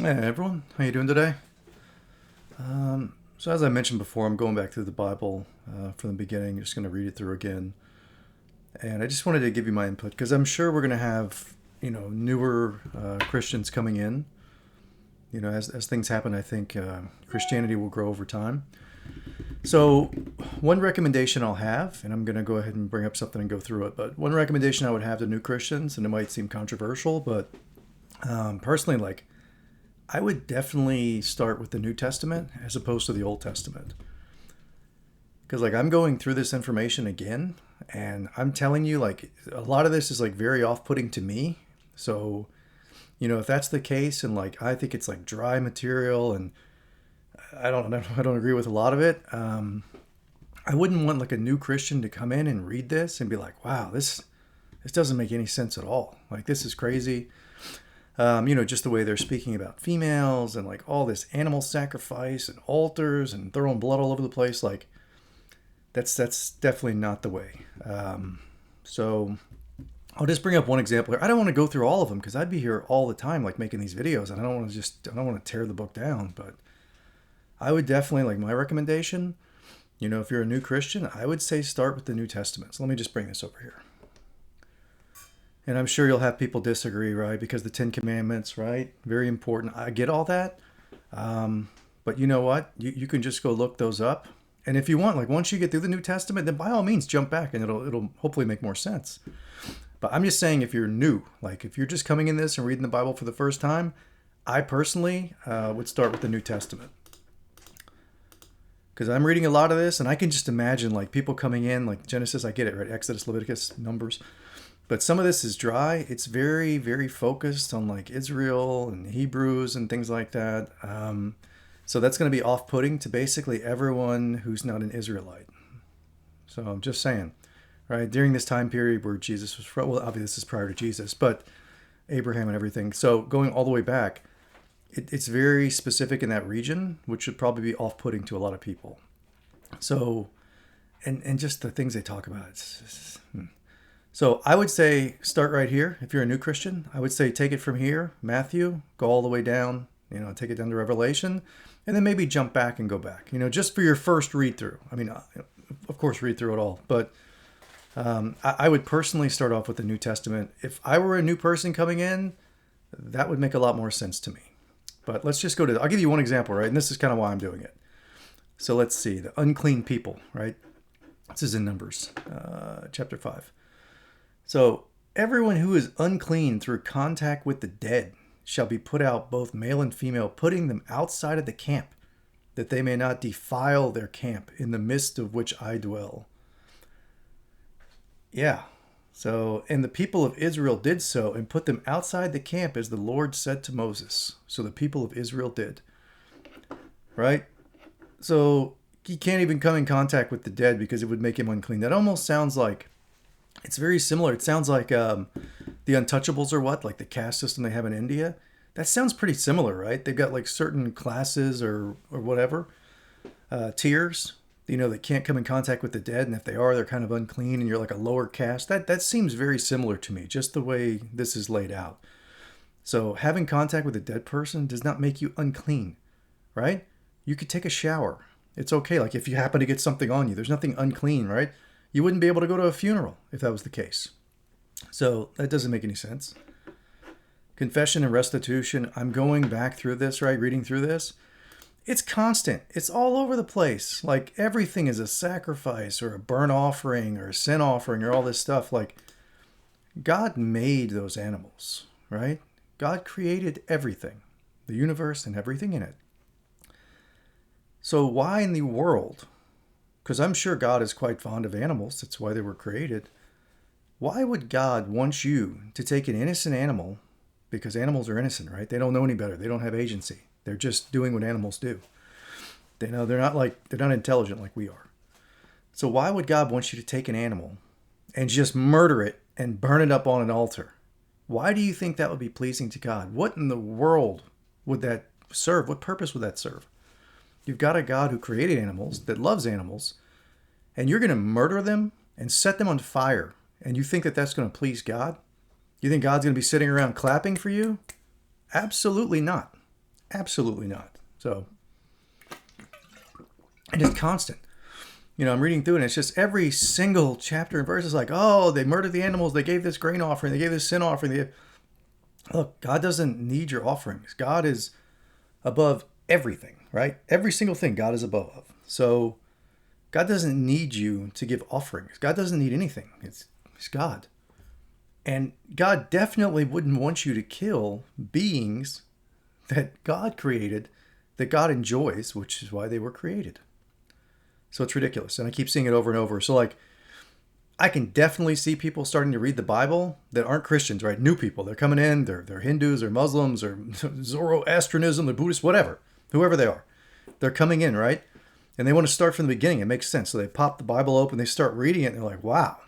Hey everyone, how you doing today? So as I mentioned before, I'm going back through the Bible from the beginning. Just going to read it through again, and I just wanted to give you my input because I'm sure we're going to have newer Christians coming in. As things happen, I think Christianity will grow over time. So one recommendation I'll have, and I'm going to go ahead and bring up something and go through it. But one recommendation I would have to new Christians, and it might seem controversial, but personally, like I would definitely start with the New Testament as opposed to the Old Testament. Because, like, I'm going through this information again, and I'm telling you, like, a lot of this is, like, very off putting to me. So, if that's the case, and, like, I think it's, like, dry material, and I don't agree with a lot of it, I wouldn't want, like, a new Christian to come in and read this and be like, wow, this doesn't make any sense at all. Like, this is crazy. Just the way they're speaking about females and like all this animal sacrifice and altars and throwing blood all over the place. Like that's definitely not the way. So I'll just bring up one example here. I don't want to go through all of them because I'd be here all the time, like making these videos, and I don't want to tear the book down. But I would definitely like my recommendation. If you're a new Christian, I would say start with the New Testament. So let me just bring this over here. And I'm sure you'll have people disagree, right? Because the Ten Commandments, right? Very important. I get all that. But you know what? You can just go look those up. And if you want, like once you get through the New Testament, then by all means jump back and it'll hopefully make more sense. But I'm just saying if you're new, like if you're just coming in this and reading the Bible for the first time, I personally would start with the New Testament. Because I'm reading a lot of this and I can just imagine like people coming in, like Genesis, I get it, right? Exodus, Leviticus, Numbers. But some of this is dry. It's very, very focused on like Israel and Hebrews and things like that. So that's going to be off putting to basically everyone who's not an Israelite. So I'm just saying, right? During this time period where Jesus was from, well, obviously this is prior to Jesus, but Abraham and everything. So going all the way back, it's very specific in that region, which should probably be off putting to a lot of people. So, and just the things they talk about, So I would say start right here. If you're a new Christian, I would say take it from here, Matthew, go all the way down, take it down to Revelation, and then maybe jump back and go back, just for your first read through. I mean, of course, read through it all, but I would personally start off with the New Testament. If I were a new person coming in, that would make a lot more sense to me. But let's just go to, I'll give you one example, right? And this is kind of why I'm doing it. So let's see, the unclean people, right? This is in Numbers, chapter 5. So, everyone who is unclean through contact with the dead shall be put out, both male and female, putting them outside of the camp, that they may not defile their camp in the midst of which I dwell. Yeah. So, and the people of Israel did so and put them outside the camp as the Lord said to Moses. So the people of Israel did. Right? So he can't even come in contact with the dead because it would make him unclean. That almost sounds like it's very similar. It sounds like the Untouchables or what, like the caste system they have in India. That sounds pretty similar, right? They've got like certain classes or whatever tiers. That can't come in contact with the dead, and if they are, they're kind of unclean, and you're like a lower caste. That seems very similar to me, just the way this is laid out. So having contact with a dead person does not make you unclean, right? You could take a shower. It's okay. Like if you happen to get something on you, there's nothing unclean, right? You wouldn't be able to go to a funeral if that was the case. So that doesn't make any sense. Confession and restitution. I'm going back through this, right? Reading through this. It's constant. It's all over the place. Like everything is a sacrifice or a burnt offering or a sin offering or all this stuff. Like God made those animals, right? God created everything, the universe and everything in it. So why in the world, because I'm sure God is quite fond of animals, that's why they were created, why would God want you to take an innocent animal, because animals are innocent, right? They don't know any better. They don't have agency. They're just doing what animals do. They're not intelligent like we are. So why would God want you to take an animal and just murder it and burn it up on an altar? Why do you think that would be pleasing to God? What in the world would that serve? What purpose would that serve? You've got a God who created animals, that loves animals, and you're going to murder them and set them on fire. And you think that that's going to please God? You think God's going to be sitting around clapping for you? Absolutely not. Absolutely not. So, and it's constant. I'm reading through, and it's just every single chapter and verse is like, oh, they murdered the animals, they gave this grain offering, they gave this sin offering. Look, God doesn't need your offerings. God is above everything, right? Every single thing God is above. So God doesn't need you to give offerings. God doesn't need anything. It's God. And God definitely wouldn't want you to kill beings that God created, that God enjoys, which is why they were created. So it's ridiculous. And I keep seeing it over and over. So like, I can definitely see people starting to read the Bible that aren't Christians, right? New people. They're coming in, they're Hindus or Muslims or Zoroastrianism, they're Buddhists, whatever, whoever they are. They're coming in, right? And they want to start from the beginning. It makes sense. So they pop the Bible open, they start reading it, and they're like, wow,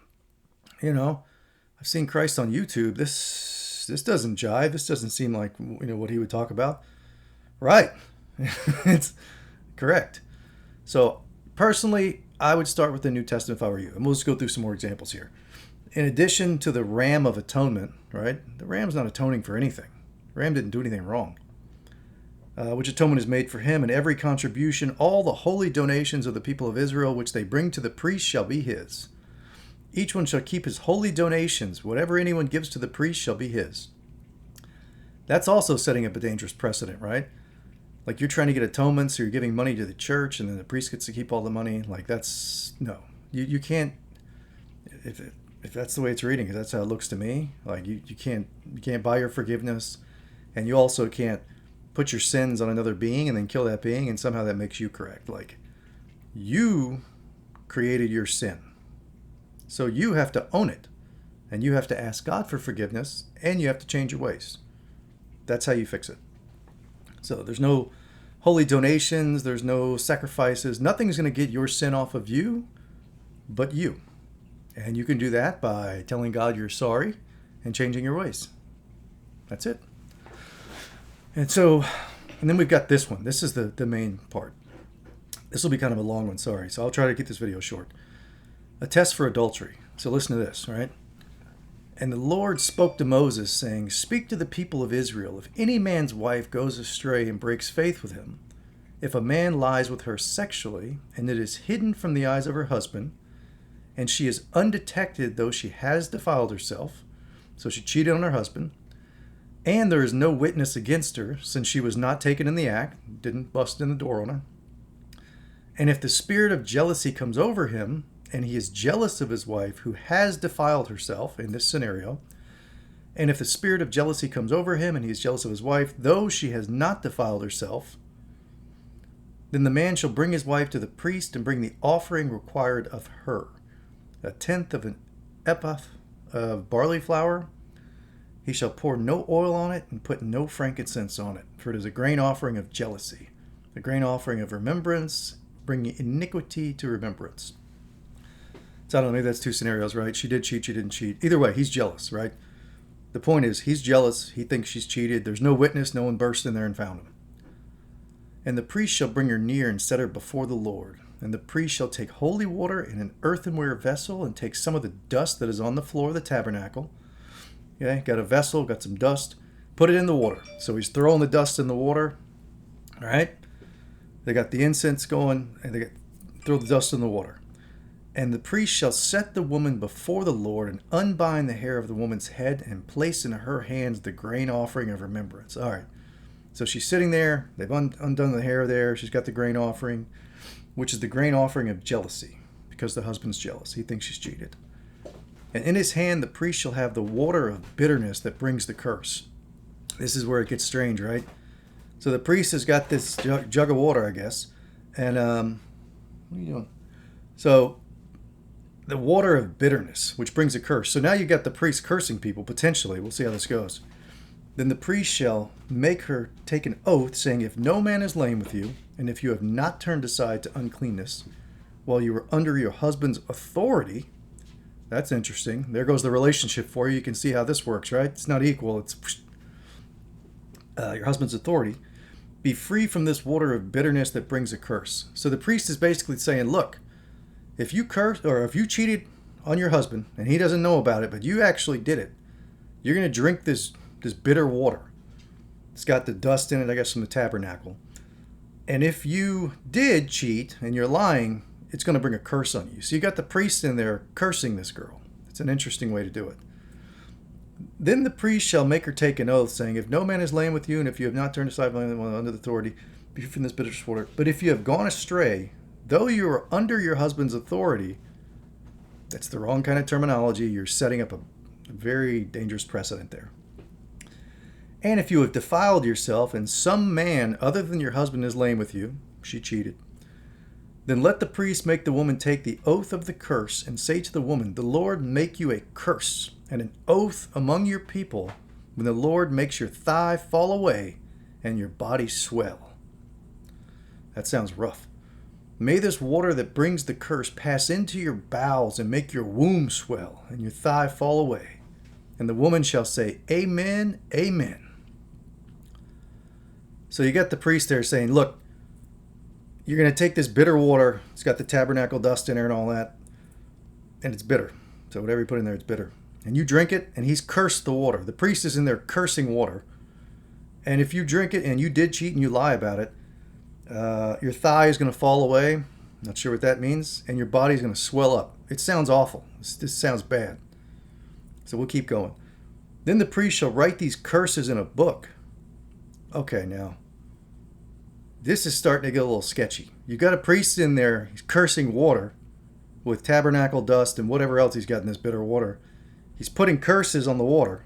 I've seen Christ on YouTube. This doesn't jive. This doesn't seem like, what he would talk about. Right. It's correct. So personally, I would start with the New Testament if I were you. And we'll just go through some more examples here. In addition to the ram of atonement, right? The ram's not atoning for anything. The ram didn't do anything wrong. Which atonement is made for him, and every contribution, all the holy donations of the people of Israel, which they bring to the priest, shall be his. Each one shall keep his holy donations. Whatever anyone gives to the priest shall be his. That's also setting up a dangerous precedent, right? Like you're trying to get atonement, so you're giving money to the church, and then the priest gets to keep all the money. Like no. You can't, if that's the way it's reading, because that's how it looks to me. Like you can't buy your forgiveness, and you also can't put your sins on another being and then kill that being, and somehow that makes you correct. Like you created your sin. So you have to own it, and you have to ask God for forgiveness, and you have to change your ways. That's how you fix it. So there's no holy donations, there's no sacrifices. Nothing's going to get your sin off of you but you. And you can do that by telling God you're sorry and changing your ways. That's it. And then we've got this one. This is the main part. This will be kind of a long one, sorry. So I'll try to keep this video short. A test for adultery. So listen to this, right? And the Lord spoke to Moses, saying, speak to the people of Israel. If any man's wife goes astray and breaks faith with him, if a man lies with her sexually, and it is hidden from the eyes of her husband, and she is undetected though she has defiled herself, so she cheated on her husband, and there is no witness against her, since she was not taken in the act, didn't bust in the door on her, and if the spirit of jealousy comes over him, and he is jealous of his wife who has defiled herself in this scenario, and if the spirit of jealousy comes over him and he is jealous of his wife, though she has not defiled herself, then the man shall bring his wife to the priest and bring the offering required of her, 1/10 of an ephah of barley flour. He shall pour no oil on it and put no frankincense on it, for it is a grain offering of jealousy, a grain offering of remembrance, bringing iniquity to remembrance. So I don't know, maybe that's two scenarios, right? She did cheat, she didn't cheat. Either way, he's jealous, right? The point is, he's jealous. He thinks she's cheated. There's no witness. No one burst in there and found him. And the priest shall bring her near and set her before the Lord. And the priest shall take holy water in an earthenware vessel and take some of the dust that is on the floor of the tabernacle. Okay, got a vessel, got some dust. Put it in the water. So he's throwing the dust in the water. All right? They got the incense going, and throw the dust in the water. And the priest shall set the woman before the Lord and unbind the hair of the woman's head and place in her hands the grain offering of remembrance. All right. So she's sitting there. They've undone the hair there. She's got the grain offering, which is the grain offering of jealousy, because the husband's jealous. He thinks she's cheated. And in his hand the priest shall have the water of bitterness that brings the curse. This is where it gets strange, right? So the priest has got this jug of water, I guess. And what are you doing? So the water of bitterness, which brings a curse. So now you've got the priest cursing people, potentially. We'll see how this goes. Then the priest shall make her take an oath, saying, if no man is lain with you, and if you have not turned aside to uncleanness, while you were under your husband's authority. That's interesting. There goes the relationship for you. You can see how this works, right? It's not equal. It's your husband's authority. Be free from this water of bitterness that brings a curse. So the priest is basically saying, look, if you cursed or if you cheated on your husband and he doesn't know about it, but you actually did it, you're going to drink this bitter water. It's got the dust in it, I guess, from the tabernacle. And if you did cheat and you're lying, it's going to bring a curse on you. So you got the priest in there cursing this girl. It's an interesting way to do it. Then the priest shall make her take an oath, saying, if no man is lain with you, and if you have not turned aside under the authority, be from this bitter water. But if you have gone astray, though you are under your husband's authority, that's the wrong kind of terminology. You're setting up a very dangerous precedent there. And if you have defiled yourself, and some man other than your husband is lain with you, she cheated, then let the priest make the woman take the oath of the curse, and say to the woman, the Lord make you a curse and an oath among your people, when the Lord makes your thigh fall away and your body swell. That sounds rough. May this water that brings the curse pass into your bowels and make your womb swell and your thigh fall away. And the woman shall say, Amen, Amen. So you got the priest there saying, look, you're going to take this bitter water. It's got the tabernacle dust in there and all that. And it's bitter. So whatever you put in there, it's bitter. And you drink it, and he's cursed the water. The priest is in there cursing water. And if you drink it and you did cheat and you lie about it, your thigh is going to fall away. Not sure what that means. And your body's going to swell up. It sounds awful. This sounds bad. So we'll keep going. Then the priest shall write these curses in a book. Okay, now, this is starting to get a little sketchy. You've got a priest in there. He's cursing water with tabernacle dust and whatever else he's got in this bitter water. He's putting curses on the water.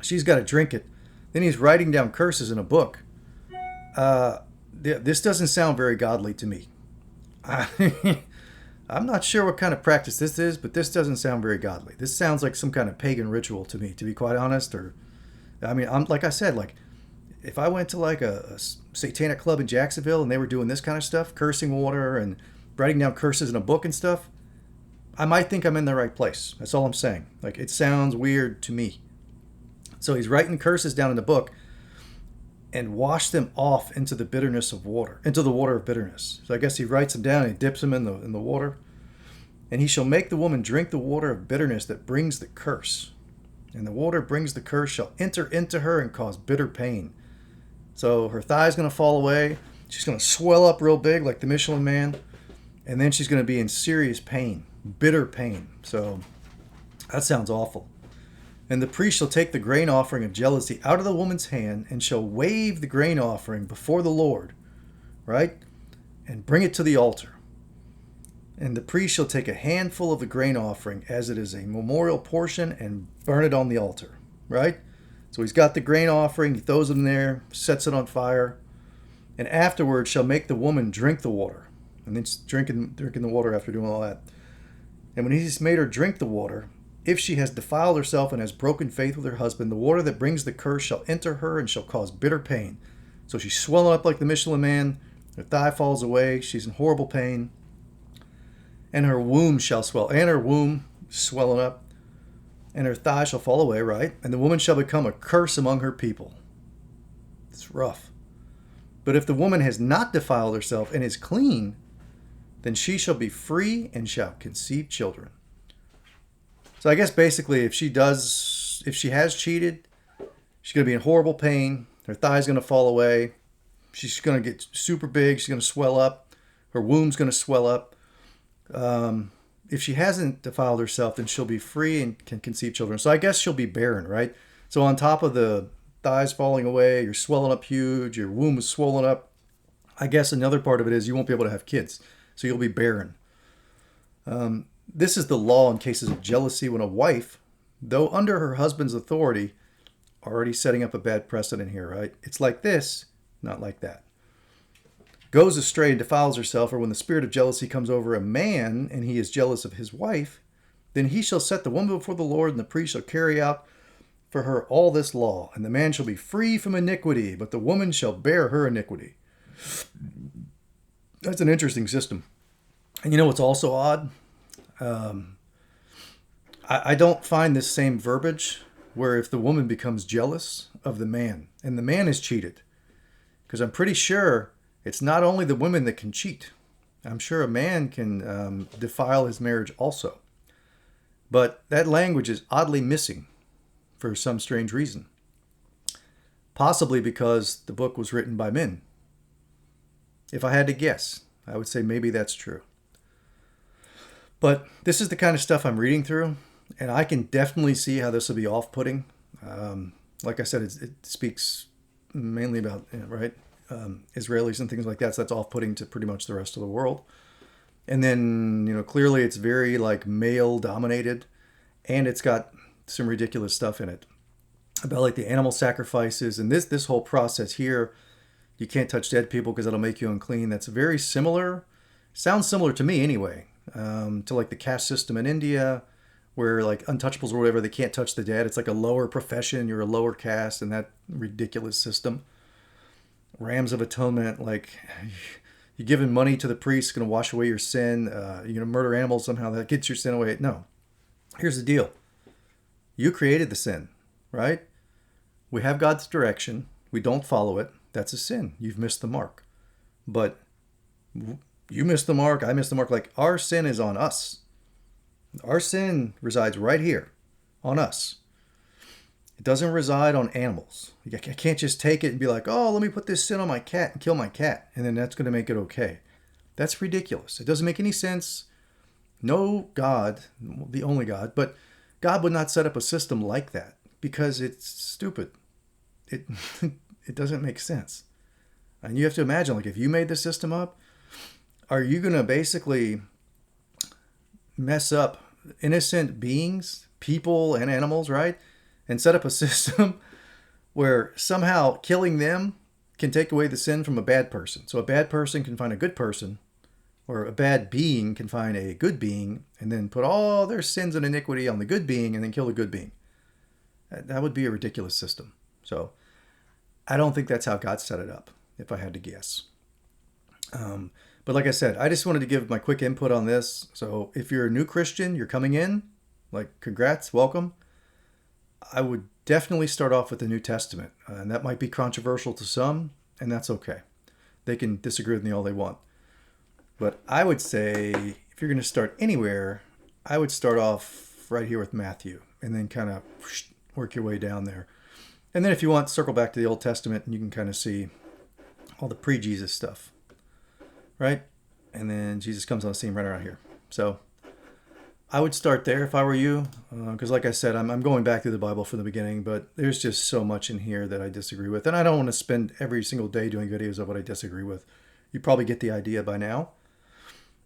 She's got to drink it. Then he's writing down curses in a book. This doesn't sound very godly to me. I'm not sure what kind of practice this is, but this doesn't sound very godly. This sounds like some kind of pagan ritual to me, to be quite honest. Like I said, like if I went to like a satanic club in Jacksonville and they were doing this kind of stuff, cursing water and writing down curses in a book and stuff, I might think I'm in the right place. That's all I'm saying. Like, it sounds weird to me. So he's writing curses down in the book and wash them off into the bitterness of water, into the water of bitterness. So I guess he writes them down and he dips them in the water. And he shall make the woman drink the water of bitterness that brings the curse. And the water brings the curse shall enter into her and cause bitter pain. So her thigh's going to fall away. She's going to swell up real big like the Michelin Man. And then she's going to be in serious pain. Bitter pain. So that sounds awful. And the priest shall take the grain offering of jealousy out of the woman's hand and shall wave the grain offering before the Lord, right? And bring it to the altar. And the priest shall take a handful of the grain offering as it is a memorial portion and burn it on the altar, right? So he's got the grain offering, he throws it in there, sets it on fire, and afterwards shall make the woman drink the water. And then she's drinking the water after doing all that. And when he's made her drink the water, if she has defiled herself and has broken faith with her husband, the water that brings the curse shall enter her and shall cause bitter pain. So she's swelling up like the Michelin Man. Her thigh falls away. She's in horrible pain. And her womb shall swell. And her womb swelling up. And her thigh shall fall away, right? And the woman shall become a curse among her people. It's rough. But if the woman has not defiled herself and is clean, then she shall be free and shall conceive children. So I guess basically if she has cheated, she's going to be in horrible pain. Her thigh's going to fall away. She's going to get super big. She's going to swell up. Her womb's going to swell up. If she hasn't defiled herself, then she'll be free and can conceive children. So I guess she'll be barren, right? So on top of the thighs falling away, you're swelling up huge, your womb is swollen up. I guess another part of it is you won't be able to have kids. So you'll be barren. This is the law in cases of jealousy when a wife, though under her husband's authority, already setting up a bad precedent here, right? It's like this, not like that. Goes astray and defiles herself, or when the spirit of jealousy comes over a man and he is jealous of his wife, then he shall set the woman before the Lord, and the priest shall carry out for her all this law. And the man shall be free from iniquity, but the woman shall bear her iniquity. That's an interesting system. And you know what's also odd? I don't find this same verbiage where if the woman becomes jealous of the man and the man is cheated. Because I'm pretty sure it's not only the women that can cheat. I'm sure a man can defile his marriage also. But that language is oddly missing for some strange reason. Possibly because the book was written by men. If I had to guess, I would say maybe that's true. But this is the kind of stuff I'm reading through, and I can definitely see how this will be off-putting. Like I said, it speaks mainly about, right, Israelis and things like that, so that's off-putting to pretty much the rest of the world. And then, clearly it's very like male-dominated, and it's got some ridiculous stuff in it about like the animal sacrifices and this whole process here. You can't touch dead people because that'll make you unclean. That's very similar, sounds similar to me anyway, to like the caste system in India, where like untouchables or whatever, they can't touch the dead. It's like a lower profession, you're a lower caste, and that ridiculous system. Rams of atonement, like you're giving money to the priest, going to wash away your sin. You're going to murder animals somehow, that gets your sin away. No. Here's the deal. You created the sin, right? We have God's direction. We don't follow it. That's a sin. You've missed the mark. But you missed the mark. I missed the mark. Like, our sin is on us. Our sin resides right here on us. It doesn't reside on animals. I can't just take it and be like, oh, let me put this sin on my cat and kill my cat, and then that's going to make it okay. That's ridiculous. It doesn't make any sense. No God, the only God, but God would not set up a system like that because it's stupid. It doesn't make sense. And you have to imagine, like, if you made the system up, are you going to basically mess up innocent beings, people and animals, right? And set up a system where somehow killing them can take away the sin from a bad person. So a bad person can find a good person, or a bad being can find a good being, and then put all their sins and iniquity on the good being and then kill the good being. That would be a ridiculous system. So I don't think that's how God set it up, if I had to guess. But like I said, I just wanted to give my quick input on this. So if you're a new Christian, you're coming in, like, congrats, welcome. I would definitely start off with the New Testament. And that might be controversial to some, and that's okay. They can disagree with me all they want. But I would say, if you're going to start anywhere, I would start off right here with Matthew, and then kind of work your way down there. And then if you want, circle back to the Old Testament, and you can kind of see all the pre-Jesus stuff, right? And then Jesus comes on the scene right around here. So I would start there if I were you, because like I said, I'm going back through the Bible from the beginning, but there's just so much in here that I disagree with. And I don't want to spend every single day doing videos of what I disagree with. You probably get the idea by now.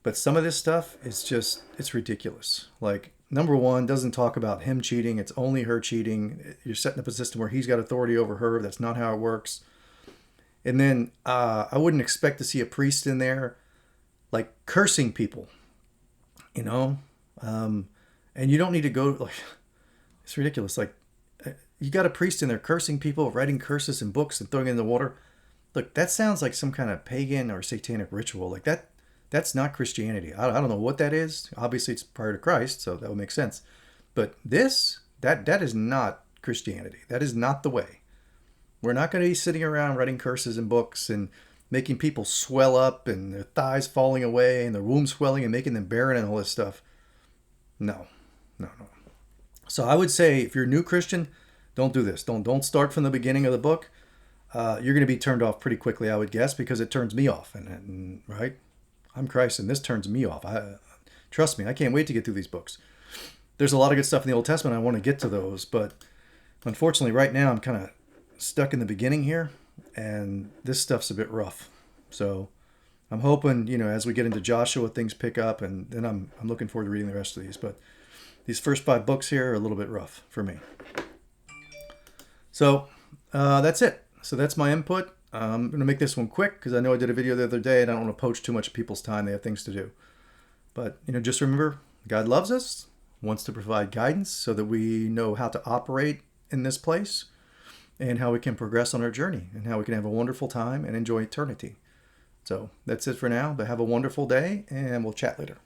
But some of this stuff is just, it's ridiculous. Like, number one, doesn't talk about him cheating. It's only her cheating. You're setting up a system where he's got authority over her. That's not how it works. And then I wouldn't expect to see a priest in there, like, cursing people, and you don't need to go, like, it's ridiculous. Like, you got a priest in there cursing people, writing curses in books and throwing it in the water. Look, that sounds like some kind of pagan or satanic ritual. Like, that's not Christianity. I don't know what that is. Obviously, it's prior to Christ, so that would make sense. But that is not Christianity. That is not the way. We're not going to be sitting around writing curses in books and making people swell up and their thighs falling away and their womb swelling and making them barren and all this stuff. No. So I would say, if you're a new Christian, don't do this. Don't start from the beginning of the book. You're going to be turned off pretty quickly, I would guess, because it turns me off. And right? I'm Christ, and this turns me off. Trust me, I can't wait to get through these books. There's a lot of good stuff in the Old Testament. I want to get to those, but unfortunately, right now, I'm kind of stuck in the beginning here, and this stuff's a bit rough. So I'm hoping, as we get into Joshua, things pick up, and then I'm looking forward to reading the rest of these. But these first 5 books here are a little bit rough for me. So that's it. So that's my input. I'm going to make this one quick because I know I did a video the other day and I don't want to poach too much of people's time. They have things to do. But, just remember, God loves us, wants to provide guidance so that we know how to operate in this place and how we can progress on our journey and how we can have a wonderful time and enjoy eternity. So that's it for now. But have a wonderful day, and we'll chat later.